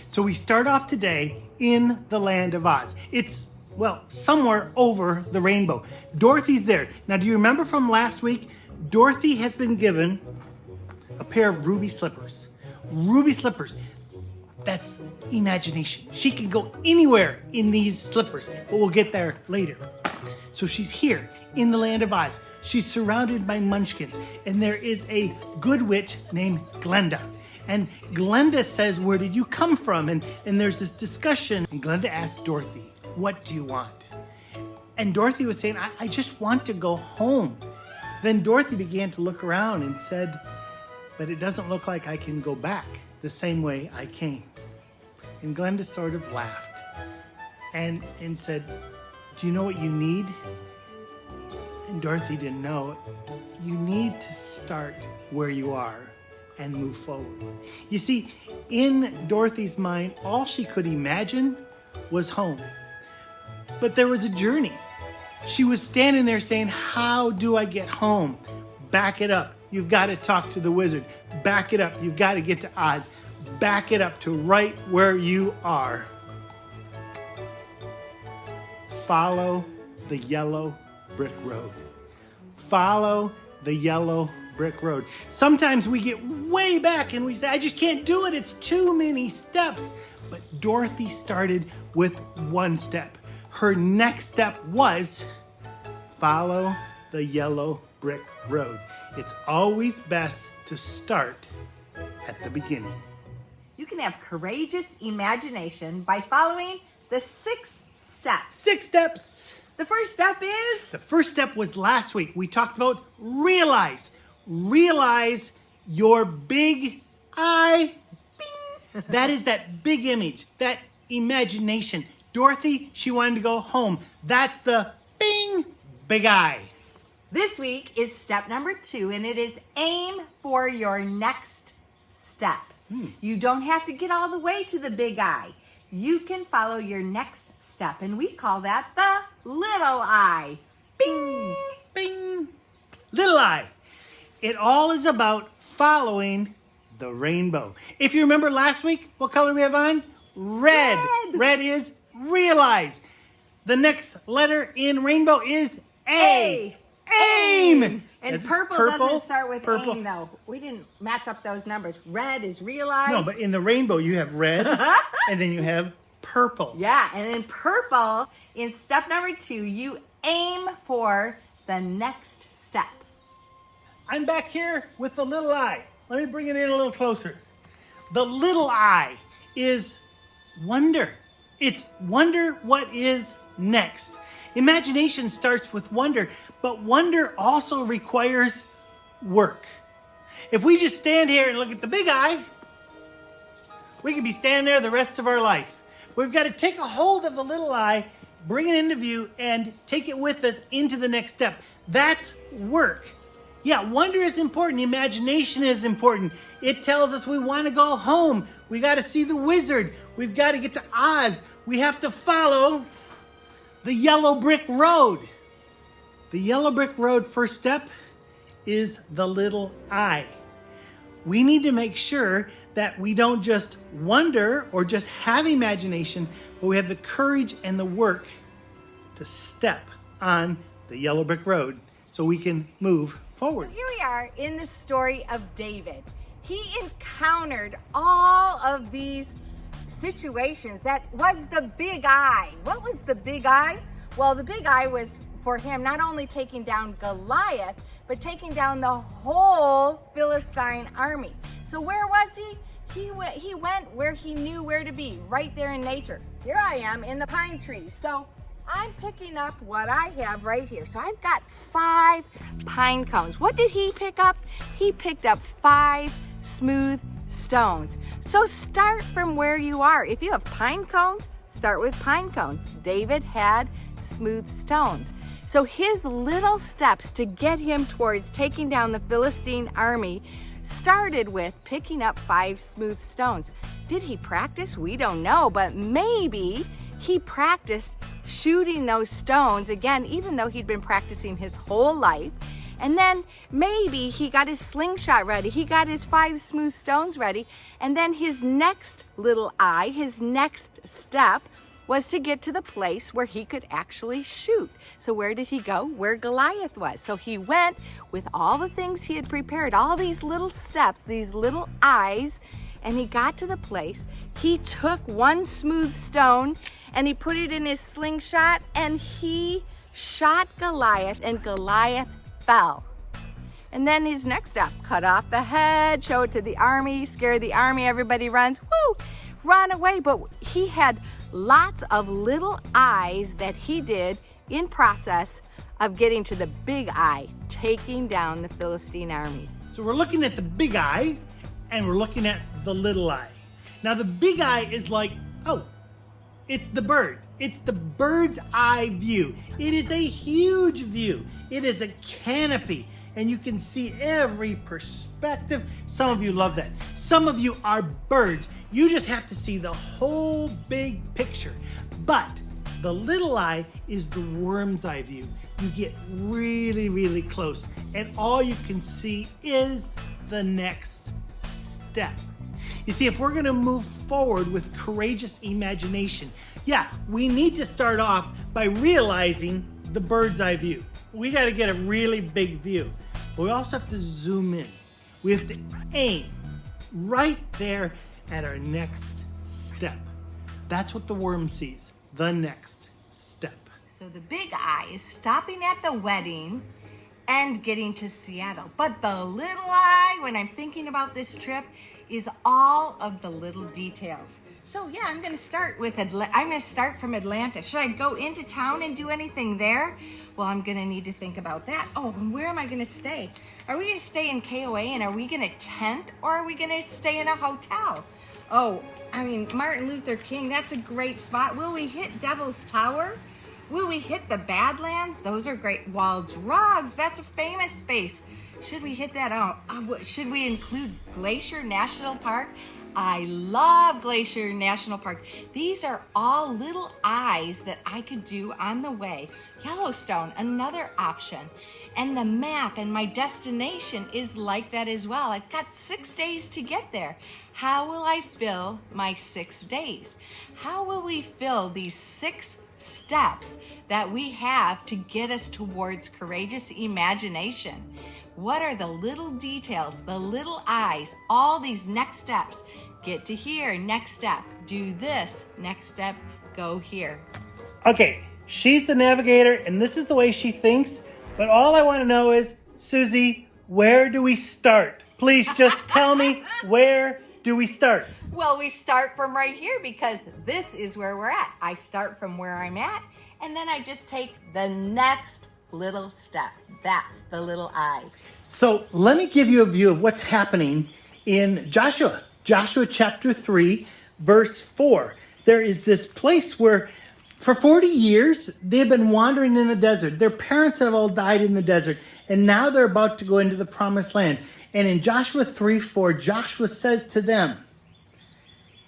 So we start off today in the land of Oz. It's, well, somewhere over the rainbow. Dorothy's there. Now, do you remember from last week? Dorothy has been given a pair of ruby slippers. Ruby slippers. That's imagination. She can go anywhere in these slippers, but we'll get there later. So she's here in the land of Oz. She's surrounded by munchkins, and there is a good witch named Glenda. And Glenda says, where did you come from? And there's this discussion. And Glenda asks Dorothy, what do you want? And Dorothy was saying, I just want to go home. Then Dorothy began to look around and said, but it doesn't look like I can go back the same way I came. And Glenda sort of laughed and said, do you know what you need? And Dorothy didn't know. You need to start where you are and move forward. You see, in Dorothy's mind, all she could imagine was home. But there was a journey. She was standing there saying, how do I get home? Back it up. You've got to talk to the wizard. Back it up. You've got to get to Oz. Back it up to right where you are. Follow the yellow brick road. Follow the yellow brick road. Sometimes we get way back and we say, I just can't do it. It's too many steps. But Dorothy started with one step. Her next step was follow the yellow brick road. It's always best to start at the beginning. You can have courageous imagination by following the 6 steps. 6 steps. The first step is? The first step was last week. We talked about realize. Realize your big eye. Bing. That is that big image, that imagination. Dorothy, she wanted to go home. That's the bing, big eye. This week is step number 2, and it is aim for your next step. You don't have to get all the way to the big eye. You can follow your next step, and we call that the little eye. Bing! Bing! Little eye. It all is about following the rainbow. If you remember last week, what color we have on? Red. Red is realize. The next letter in rainbow is A. Aim! And That's purple doesn't start with aim, though. We didn't match up those numbers. Red is realize. No, but in the rainbow, you have red, and then you have purple. Yeah, and in purple, in step number 2, you aim for the next step. I'm back here with the little eye. Let me bring it in a little closer. The little eye is wonder. It's wonder what is next. Imagination starts with wonder, but wonder also requires work. If we just stand here and look at the big eye, we could be standing there the rest of our life. We've got to take a hold of the little eye, bring it into view, and take it with us into the next step. That's work. Yeah, wonder is important. Imagination is important. It tells us we want to go home. We got to see the wizard. We've got to get to Oz. We have to follow the yellow brick road. The yellow brick road first step is the little eye. We need to make sure that we don't just wonder or just have imagination, but we have the courage and the work to step on the yellow brick road so we can move forward. Here we are in the story of David. He encountered all of these situations. That was the big eye. What was the big eye? Well, the big eye was for him not only taking down Goliath, but taking down the whole Philistine army. So where was he? He went where he knew where to be, right there in nature. Here I am in the pine trees. So I'm picking up what I have right here. So I've got 5 pine cones. What did he pick up? He picked up 5 smooth stones. So start from where you are. If you have pine cones, start with pine cones. David had smooth stones. So his little steps to get him towards taking down the Philistine army started with picking up 5 smooth stones. Did he practice? We don't know, but maybe he practiced shooting those stones again, even though he'd been practicing his whole life. And then maybe he got his slingshot ready. He got his 5 smooth stones ready. And then his next little eye, his next step was to get to the place where he could actually shoot. So where did he go? Where Goliath was. So he went with all the things he had prepared, all these little steps, these little eyes, and he got to the place. He took 1 smooth stone and he put it in his slingshot and he shot Goliath, and Goliath fell. And then his next step, cut off the head, show it to the army, scare the army, everybody runs, woo, run away. But he had lots of little eyes that he did in process of getting to the big eye, taking down the Philistine army. So we're looking at the big eye and we're looking at the little eye. Now the big eye is like, oh, it's the bird. It's the bird's eye view. It is a huge view. It is a canopy and you can see every perspective. Some of you love that. Some of you are birds. You just have to see the whole big picture. But the little eye is the worm's eye view. You get really, really close and all you can see is the next step. You see, if we're gonna move forward with courageous imagination, yeah, we need to start off by realizing the bird's eye view. We gotta get a really big view. But we also have to zoom in. We have to aim right there at our next step. That's what the worm sees, the next step. So the big eye is stopping at the wedding and getting to Seattle. But the little eye, when I'm thinking about this trip, is all of the little details. So yeah, I'm gonna start from Atlanta. Should I go into town and do anything there? Well, I'm gonna need to think about that. Oh, and where am I gonna stay? Are we gonna stay in KOA and are we gonna tent or are we gonna stay in a hotel? Oh, I mean, Martin Luther King, that's a great spot. Will we hit Devil's Tower? Will we hit the Badlands? Those are great. Wall Drugs, that's a famous space. Should we hit that out? Should we include Glacier National Park? I love Glacier National Park. These are all little eyes that I could do on the way. Yellowstone, another option. And the map and my destination is like that as well. I've got 6 days to get there. How will I fill my 6 days? How will we fill these 6 steps that we have to get us towards courageous imagination? What are the little details, the little eyes, all these next steps? Get to here, next step, do this, next step, go here. Okay, she's the navigator and this is the way she thinks, but all I want to know is, Susie, where do we start? Please just tell me, where do we start? Well, we start from right here because this is where we're at. I start from where I'm at and then I just take the next little step. That's the little eye. So let me give you a view of what's happening in Joshua. Joshua chapter 3, verse 4. There is this place where for 40 years they've been wandering in the desert. Their parents have all died in the desert. And now they're about to go into the promised land. And in Joshua 3:4, Joshua says to them,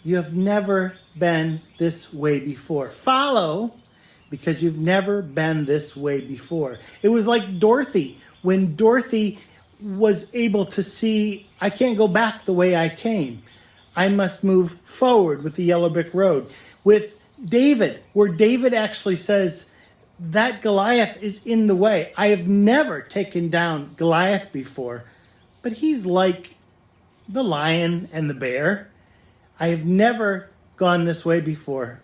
you have never been this way before. Follow, because you've never been this way before. It was like Dorothy. When Dorothy was able to see, I can't go back the way I came. I must move forward with the yellow brick road. With David, where David actually says, that Goliath is in the way. I have never taken down Goliath before, but he's like the lion and the bear. I have never gone this way before,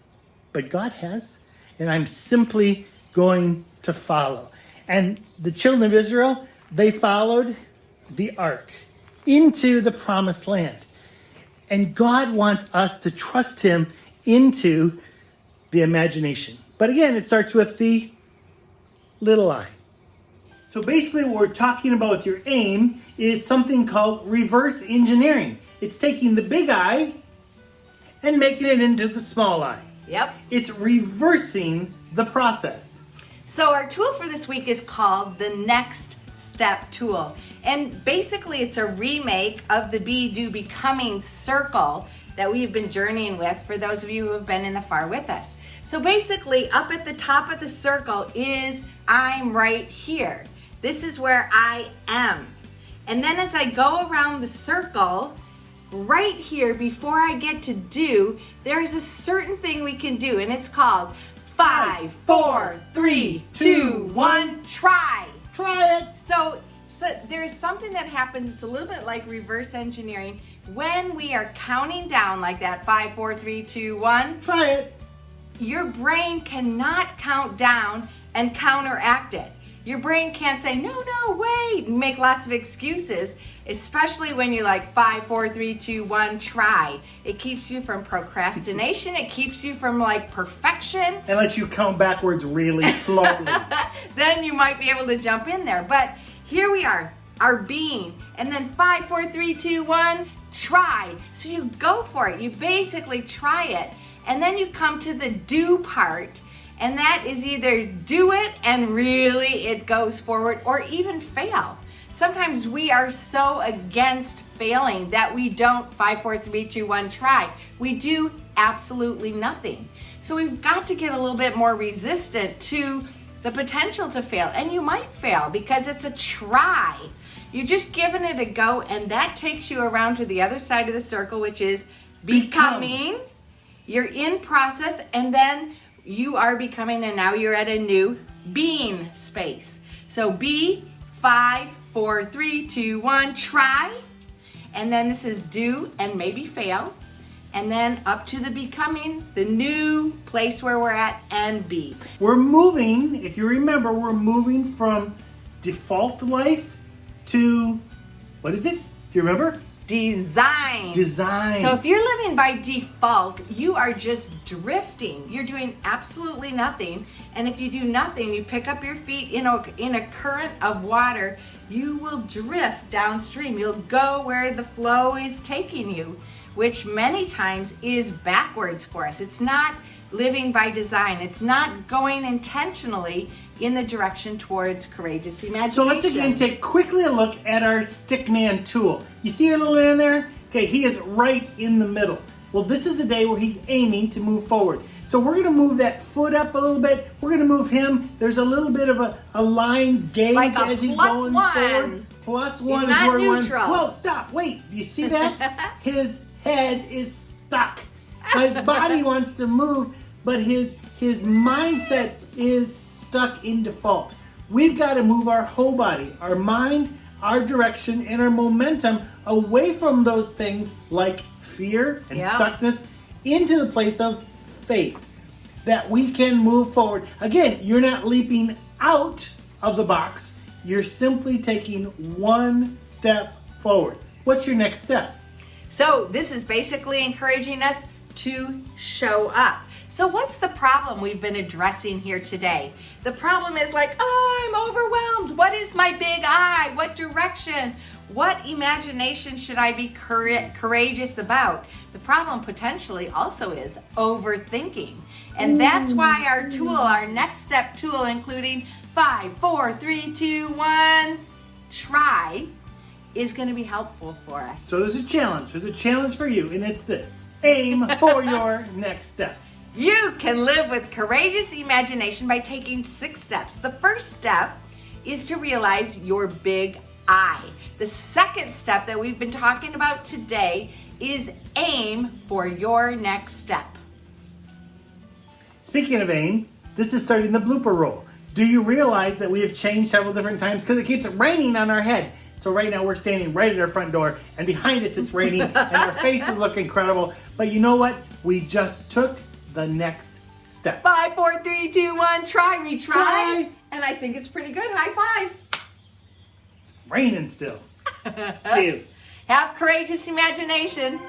but God has, and I'm simply going to follow. And the children of Israel, they followed the ark into the promised land. And God wants us to trust him into the imagination. But again, it starts with the little eye. So basically what we're talking about with your aim is something called reverse engineering. It's taking the big eye and making it into the small eye. Yep. It's reversing the process. So our tool for this week is called the Next Step tool. And basically it's a remake of the Be Do Becoming circle that we've been journeying with for those of you who have been in the far with us. So basically up at the top of the circle is I'm right here. This is where I am. And then as I go around the circle, right here before I get to do, there's a certain thing we can do, and it's called 5, 4, 3, 2, 1, try. Try it. So there's something that happens, it's a little bit like reverse engineering. When we are counting down like that, 5, 4, 3, 2, 1, Try it. your brain cannot count down and counteract it. Your brain can't say, no, wait, and make lots of excuses, especially when you're like 5, 4, 3, 2, 1, try. It keeps you from procrastination. It keeps you from like perfection. Unless you count backwards really slowly. Then you might be able to jump in there. But here we are, our being. And then 5, 4, 3, 2, 1, try. So you go for it. You basically try it. And then you come to the do part. And that is either do it and really it goes forward, or even fail. Sometimes we are so against failing that we don't 5, 4, 3, 2, 1, try. We do absolutely nothing. So we've got to get a little bit more resistant to the potential to fail. And you might fail because it's a try. You're just giving it a go, and that takes you around to the other side of the circle, which is becoming. You're in process, and then you are becoming, and now you're at a new being space. So be 5, 4, 3, 2, 1, try. And then this is do and maybe fail. And then up to the becoming, the new place where we're at, and be. We're moving, if you remember, we're moving from default life to, what is it? Do you remember? Design. Design. So if you're living by default, you are just drifting. You're doing absolutely nothing. And if you do nothing, you pick up your feet in a current of water, you will drift downstream. You'll go where the flow is taking you, which many times is backwards for us. It's not living by design. It's not going intentionally in the direction towards courageous imagination. So let's again take quickly a look at our Stickman tool. You see our little man there? Okay, he is right in the middle. Well, this is the day where he's aiming to move forward. So we're going to move that foot up a little bit. We're going to move him. There's a little bit of a line gauge like a as he's plus going one. forward. Plus one He's is not where we want. neutral. Whoa, stop, wait. You see that? His head is stuck. His body wants to move, but his mindset is stuck in default. We've got to move our whole body, our mind, our direction, and our momentum away from those things like fear and stuckness into the place of faith that we can move forward. Again, you're not leaping out of the box. You're simply taking one step forward. What's your next step? So this is basically encouraging us to show up. So what's the problem we've been addressing here today? The problem is like, oh, I'm overwhelmed. What is my big I? What direction? What imagination should I be courageous about? The problem potentially also is overthinking. And that's why our tool, our next step tool, including 5, 4, 3, 2, 1, try, is going to be helpful for us. So there's a challenge. There's a challenge for you, and it's this. Aim for your next step. You can live with courageous imagination by taking 6 steps. The first step is to realize your big I. The second step that we've been talking about today is aim for your next step. Speaking of aim, this is starting the blooper roll. Do you realize that we have changed several different times because it keeps raining on our head? So right now we're standing right at our front door, and behind us it's raining, and our faces look incredible. But you know what? We just took the next step. 5, 4, 3, 2, 1, try. We Try. tried, and I think it's pretty good. High five. Raining still. See you. Have courageous imagination.